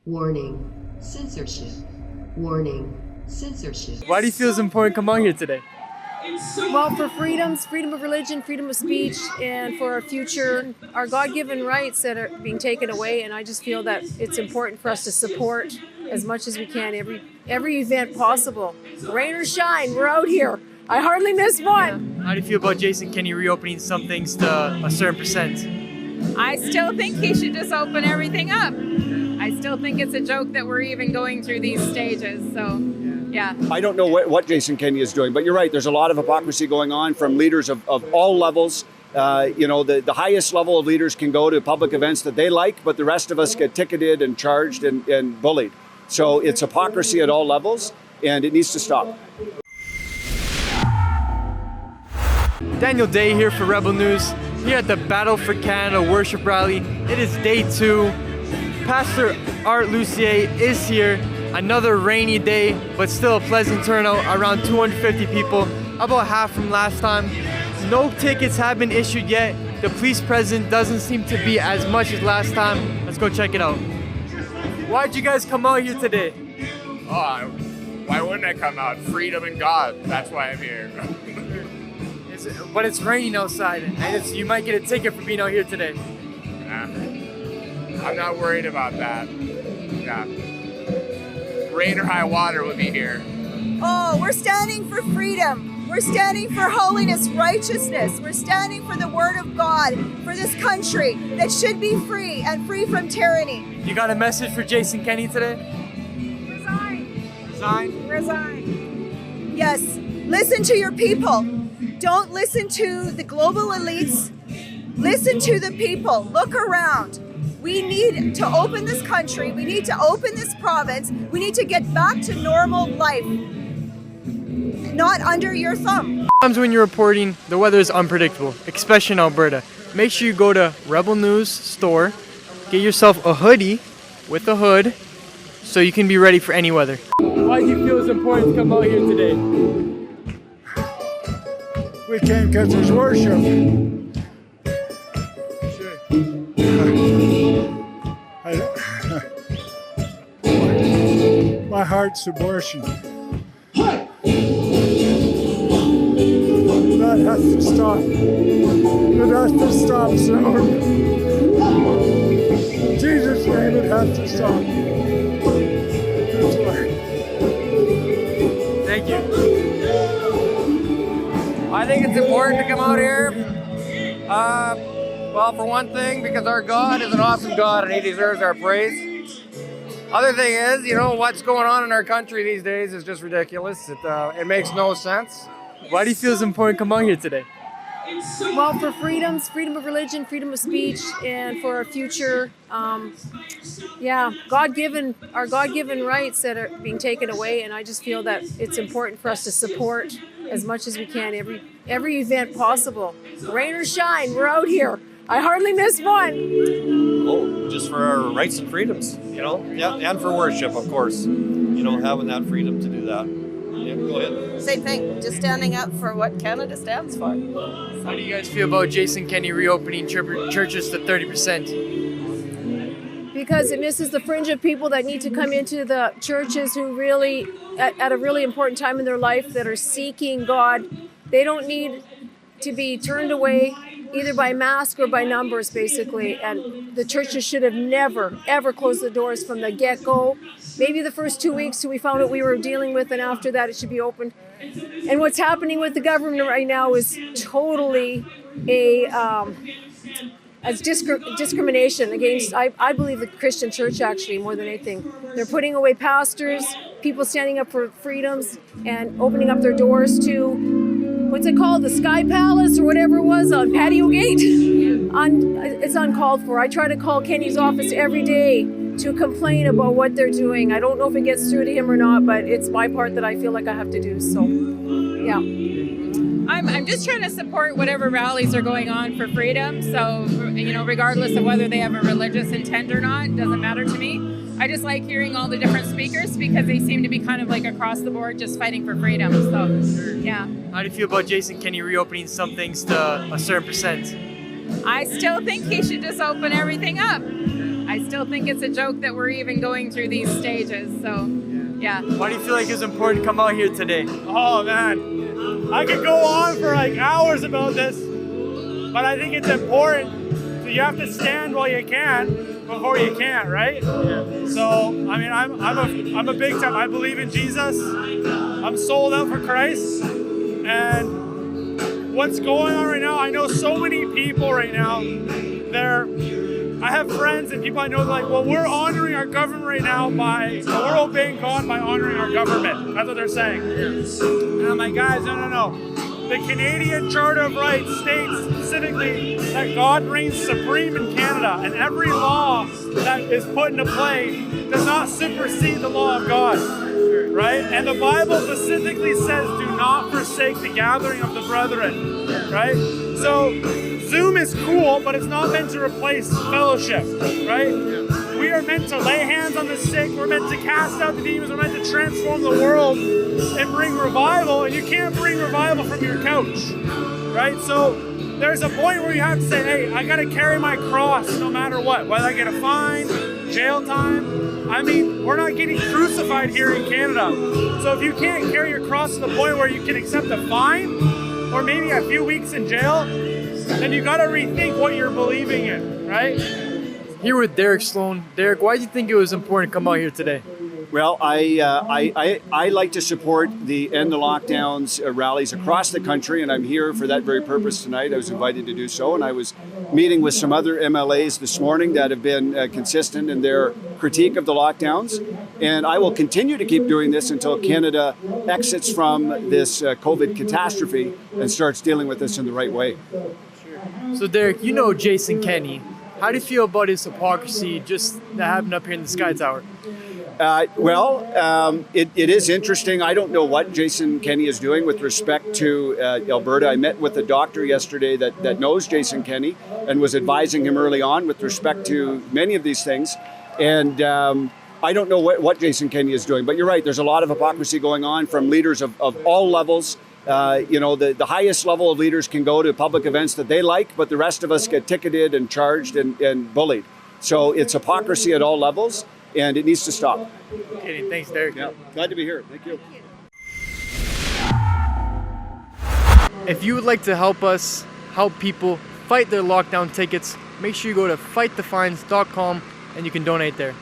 Warning, censorship. Warning, censorship. Why do you feel it's important to come out here today? Well, for freedoms, freedom of religion, freedom of speech, and for our future, our God-given rights that are being taken away. And I just feel that it's important for us to support as much as we can every event possible. Rain or shine, we're out here. I hardly miss one. How do you feel about Jason Kenney reopening some things to a certain percent? I still think he should just open everything up. I still think it's a joke that we're even going through these stages. So, yeah. I don't know what Jason Kenney is doing, but you're right. There's a lot of hypocrisy going on from leaders of all levels. The highest level of leaders can go to public events that they like, but the rest of us get ticketed and charged and bullied. So it's hypocrisy at all levels, and it needs to stop. Daniel Day here for Rebel News, here at the Battle for Canada Worship Rally. It is day 2. Pastor Art Lucier is here. Another rainy day, but still a pleasant turnout, around 250 people, about half from last time. No tickets have been issued yet. The police presence doesn't seem to be as much as last time. Let's go check it out. Why'd you guys come out here today? Oh, why wouldn't I come out? Freedom and God, that's why I'm here. But it's raining outside, and you might get a ticket for being out here today. I'm not worried about that. Yeah. Rain or high water will be here. Oh, we're standing for freedom. We're standing for holiness, righteousness. We're standing for the word of God, for this country that should be free and free from tyranny. You got a message for Jason Kenney today? Resign. Resign? Resign. Yes, listen to your people. Don't listen to the global elites. Listen to the people. Look around. We need to open this country. We need to open this province. We need to get back to normal life. Not under your thumb. Sometimes when you're reporting, the weather is unpredictable, especially in Alberta. Make sure you go to Rebel News store, get yourself a hoodie with a hood, so you can be ready for any weather. Why do you feel it's important to come out here today? We came because there's worship. Sure. My heart's abortion. That has to stop. It has to stop soon. In Jesus' name, it has to stop. That's why. Thank you. I think it's important to come out here. Well, for one thing, because our God is an awesome God and He deserves our praise. Other thing is, what's going on in our country these days is just ridiculous. It makes no sense. Why do you feel it's important to come out here today? Well, for freedoms, freedom of religion, freedom of speech, and for our future, our God-given rights that are being taken away. And I just feel that it's important for us to support as much as we can every event possible. Rain or shine, we're out here. I hardly miss one. Oh, just for our rights and freedoms, yeah, and for worship, of course, having that freedom to do that. Yeah, go ahead. Same thing, just standing up for what Canada stands for. How do you guys feel about Jason Kenney reopening churches to 30%? Because it misses the fringe of people that need to come into the churches who really, at a really important time in their life, that are seeking God. They don't need to be turned away either by mask or by numbers, basically. And the churches should have never, ever closed the doors from the get-go. Maybe the first 2 weeks till we found what we were dealing with, and after that it should be open. And what's happening with the government right now is totally discrimination against, I believe, the Christian church, actually, more than anything. They're putting away pastors, people standing up for freedoms, and opening up their doors to, what's it called, the Sky Palace or whatever it was on Patio Gate. It's uncalled for. I try to call Kenny's office every day to complain about what they're doing. I don't know if it gets through to him or not, but it's my part that I feel like I have to do. So, yeah. I'm just trying to support whatever rallies are going on for freedom. So, regardless of whether they have a religious intent or not, doesn't matter to me. I just like hearing all the different speakers because they seem to be kind of like across the board just fighting for freedom. So, yeah. How do you feel about Jason Kenney reopening some things to a certain percent? I still think he should just open everything up. I I still think it's a joke that we're even going through these stages. So, yeah. Why do you feel like it's important to come out here today? Oh man, I could go on for like hours about this, but I think it's important. So you have to stand while you can before you can't, right? Yeah. So I mean, I'm a big time. I believe in Jesus. I'm sold out for Christ, and what's going on right now? I know so many people right now. I have friends and people I know like, well, we're honoring our government right now we're obeying God by honoring our government. That's what they're saying. And I'm like, guys, no. The Canadian Charter of Rights states specifically that God reigns supreme in Canada, and every law that is put into play does not supersede the law of God, right? And the Bible specifically says, do not forsake the gathering of the brethren, right? So Zoom is cool, but it's not meant to replace fellowship, right? We are meant to lay hands on the sick. We're meant to cast out the demons. We're meant to transform the world and bring revival. And you can't bring revival from your couch, right? So there's a point where you have to say, hey, I got to carry my cross no matter what, whether I get a fine, jail time. I mean, we're not getting crucified here in Canada. So if you can't carry your cross to the point where you can accept a fine or maybe a few weeks in jail, then you got to rethink what you're believing in, right? Here with Derek Sloan. Derek, why do you think it was important to come out here today? Well, I like to support the End the Lockdowns rallies across the country, and I'm here for that very purpose tonight. I was invited to do so, and I was meeting with some other MLAs this morning that have been consistent in their critique of the lockdowns, and I will continue to keep doing this until Canada exits from this COVID catastrophe and starts dealing with this in the right way. So Derek, you know Jason Kenney. How do you feel about his hypocrisy just that happened up here in the Sky Tower? It is interesting. I don't know what Jason Kenney is doing with respect to Alberta. I met with a doctor yesterday that knows Jason Kenney and was advising him early on with respect to many of these things. And I don't know what Jason Kenney is doing. But you're right, there's a lot of hypocrisy going on from leaders of all levels. The highest level of leaders can go to public events that they like, but the rest of us get ticketed and charged and bullied. So it's hypocrisy at all levels, and it needs to stop. Okay, thanks, Derek. Yeah, glad to be here. Thank you. If you would like to help us help people fight their lockdown tickets, make sure you go to fightthefines.com and you can donate there.